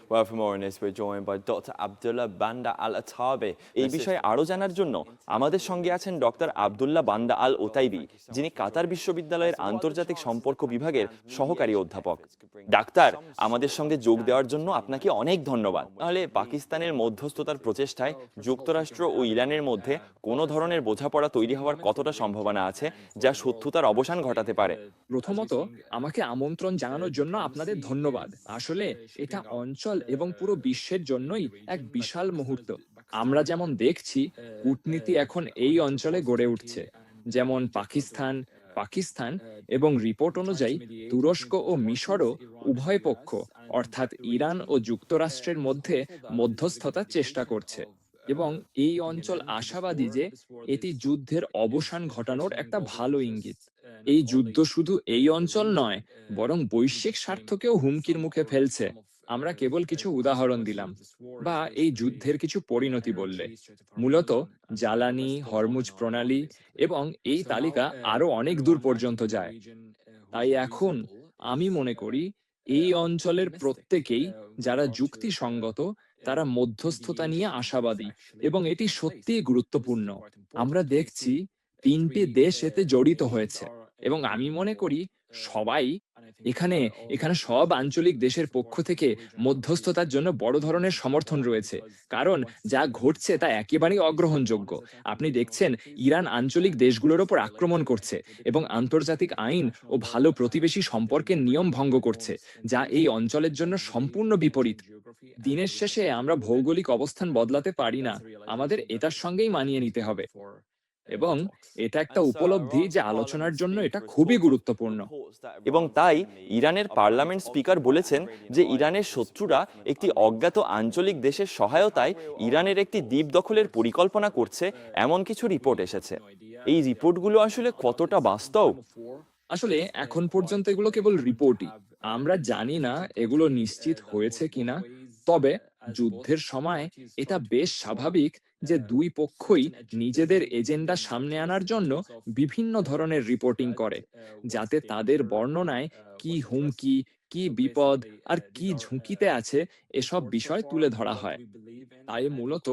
Well, for more on this, we're joined by Dr. Abdullah Banda Al Atabi. এই বিষয়ে আরও জানার জন্য আমাদের সঙ্গে আছেন ডক্টর আব্দুল্লাহ বান্দা আল ওতাইবি, যিনি কাতার বিশ্ববিদ্যালয়ের আন্তর্জাতিক সম্পর্ক বিভাগের সহকারী অধ্যাপক। ডাক্তার, আমাদের সঙ্গে যোগ দেওয়ার জন্য আপনাকে অনেক ধন্যবাদ। তাহলে পাকিস্তানের মধ্যস্থতার প্রচেষ্টায় যুক্তরাষ্ট্র ও ইরানের মধ্যে কোনো ধরনের বোঝাপড়া তৈরি হওয়ার কতটা সম্ভাবনা আছে, যা শত্রুতার অবসান ঘটাতে পারে? প্রথমত, আমাকে আমন্ত্রণ জানানোর জন্য আপনাদের ধন্যবাদ। আসলে এটা অঞ্চল এবং পুরো বিশ্বের জন্যই এক বিশাল মুহূর্ত। আমরা যেমন দেখছি, কূটনীতি এখন এই অঞ্চলে গড়ে উঠছে। যেমন পাকিস্তান এবং রিপোর্ট অনুযায়ী তুরস্ক ও মিশরও উভয় পক্ষ অর্থাৎ ইরান ও যুক্তরাষ্ট্রের মধ্যে মধ্যস্থতার চেষ্টা করছে। এবং এই অঞ্চল আশাবাদী যে এটি যুদ্ধের অবসান ঘটানোর একটা ভালো ইঙ্গিত। এই যুদ্ধ শুধু এই অঞ্চল নয়, বরং বৈশ্বিক স্বার্থকেও হুমকির মুখে ফেলছে। আমরা কেবল কিছু উদাহরণ দিলাম, বা এই যুদ্ধের কিছু পরিণতি বললে। মূলত জ্বালানি, হরমুজ প্রণালী এবং এই তালিকা আরো অনেক দূর পর্যন্ত যায়। তাই এখন আমি মনে করি এই অঞ্চলের প্রত্যেকেই, যারা যুক্তিসঙ্গত, তারা মধ্যস্থতা নিয়ে আশাবাদী এবং এটি সত্যিই গুরুত্বপূর্ণ। আমরা দেখছি ৩টি দেশ এতে জড়িত হয়েছে এবং আমি মনে করি সবাই এখানে এখানে সব আঞ্চলিক দেশের পক্ষ থেকে মধ্যস্থতার জন্য বড় ধরনের সমর্থন রয়েছে। কারণ যা ঘটছে তা একেবারেই অগ্রহণযোগ্য। আপনি দেখছেন ইরান আঞ্চলিক দেশগুলোর ওপর আক্রমণ করছে এবং আন্তর্জাতিক আইন ও ভালো প্রতিবেশী সম্পর্কের নিয়ম ভঙ্গ করছে, যা এই অঞ্চলের জন্য সম্পূর্ণ বিপরীত। দিনের শেষে আমরা ভৌগোলিক অবস্থান বদলাতে পারি না, আমাদের এটার সঙ্গেই মানিয়ে নিতে হবে। এবং এটা একটা উপলব্ধি যে আলোচনার জন্য এটা খুবই গুরুত্বপূর্ণ। এবং তাই ইরানের পার্লামেন্ট স্পিকার বলেছেন যে ইরানের শত্রুরা একটি অজ্ঞাত আঞ্চলিক দেশের সহায়তায় ইরানের একটি দ্বীপ দখলের পরিকল্পনা করছে, এমন কিছু রিপোর্ট এসেছে। এই রিপোর্টগুলো আসলে কতটা বাস্তব? আসলে এখন পর্যন্ত এগুলো কেবল রিপোর্টই। আমরা জানি না এগুলো নিশ্চিত হয়েছে কিনা। তবে যুদ্ধের সময় এটা বেশ স্বাভাবিক যে দুই পক্ষই নিজেদের এজেন্ডা সামনে আনার জন্য বিভিন্ন ধরনের রিপোর্টিং করে, যাতে তাদের বর্ণনায় কি হুমকি, কি বিপদ আর কি ঝুঁকিতে আছে এসব বিষয় তুলে ধরা হয়। তাই মূলত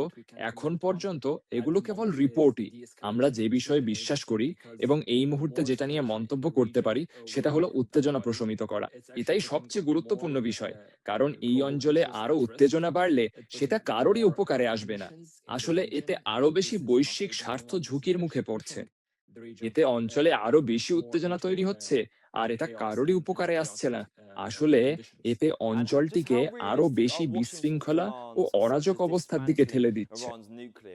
এখন পর্যন্ত এগুলো কেবল রিপোর্টই। আমরা যে বিষয়ে বিশ্বাস করি এবং এই মুহূর্তে যেটা নিয়ে মন্তব্য করতে পারি, সেটা হলো উত্তেজনা প্রশমিত করা। এটাই সবচেয়ে গুরুত্বপূর্ণ বিষয়। কারণ এই অঞ্চলে আরো উত্তেজনা বাড়লে সেটা কারোরই উপকারে আসবে না। আসলে এতে আরো বেশি বৈশ্বিক স্বার্থ ঝুঁকির মুখে পড়ছে। এতে অঞ্চলে আরো বেশি উত্তেজনা তৈরি হচ্ছে, আর এটা কারোরই উপকারে আসছে না। আসলে এতে অঞ্চলটিকে আরো বেশি বিশৃঙ্খলা ও অরাজক অবস্থার দিকে ঠেলে দিচ্ছে।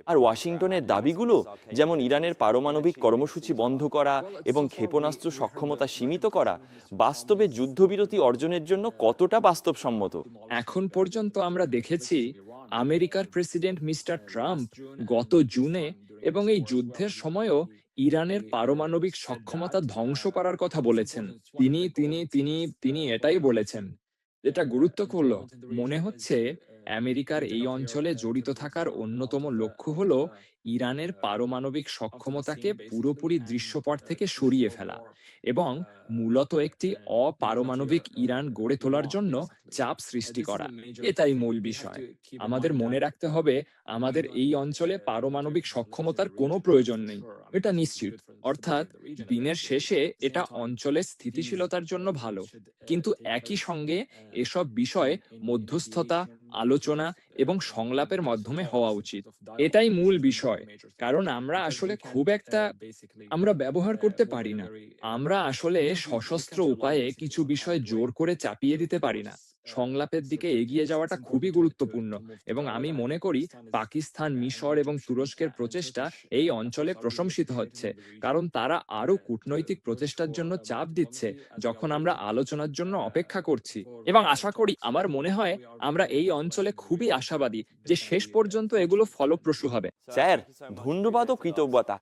আর ওয়াশিংটনের দাবিগুলো, যেমন ইরানের পারমাণবিক কর্মসূচি বন্ধ করা এবং ক্ষেপণাস্ত্র সক্ষমতা সীমিত করা, বাস্তবে যুদ্ধবিরতি অর্জনের জন্য কতটা বাস্তবসম্মত? এখন পর্যন্ত আমরা দেখেছি আমেরিকার প্রেসিডেন্ট মিস্টার ট্রাম্প গত জুনে এবং এই যুদ্ধের সময়ও ইরানের পারমাণবিক সক্ষমতা ধ্বংস করার কথা বলেছেন। তিনি তিনি তিনি তিনি এটাই বলেছেন। এটা গুরুত্বপূর্ণ। মনে হচ্ছে আমেরিকার এই অঞ্চলে জড়িত থাকার অন্যতম লক্ষ্য হলো ইরানের পারমাণবিক সক্ষমতাকে পুরোপুরি দৃশ্যপট থেকে সরিয়ে ফেলা এবং মূলত একটি অপারমাণবিক ইরান গড়ে তোলার জন্য চাপ সৃষ্টি করা। এটাই মূল বিষয়। আমাদের মনে রাখতে হবে, আমাদের এই অঞ্চলে পারমাণবিক সক্ষমতার কোনো প্রয়োজন নেই, এটা নিশ্চিত। অর্থাৎ দিনের শেষে এটা অঞ্চলের স্থিতিশীলতার জন্য ভালো। কিন্তু একই সঙ্গে এসব বিষয়ে মধ্যস্থতা, আলোচনা এবং সংলাপের মাধ্যমে হওয়া উচিত। এটাই মূল বিষয়। কারণ আমরা ব্যবহার করতে পারি না। আমরা আসলে সশস্ত্র উপায়ে কিছু বিষয় জোর করে চাপিয়ে দিতে পারি না। সংলাপের দিকে এগিয়ে যাওয়াটা খুবই গুরুত্বপূর্ণ এবং আমি মনে করি পাকিস্তান, মিশর এবং তুরস্কের প্রচেষ্টা এই অঞ্চলে প্রশংসিত হচ্ছে। কারণ তারা আরো কূটনৈতিক প্রচেষ্টার জন্য চাপ দিচ্ছে যখন আমরা আলোচনার জন্য অপেক্ষা করছি। এবং আশা করি, আমার মনে হয় আমরা এই অঞ্চলে খুবই আশাবাদী যে শেষ পর্যন্ত এগুলো ফলপ্রসূ হবে। স্যার, ধন্যবাদ ও কৃতজ্ঞতা।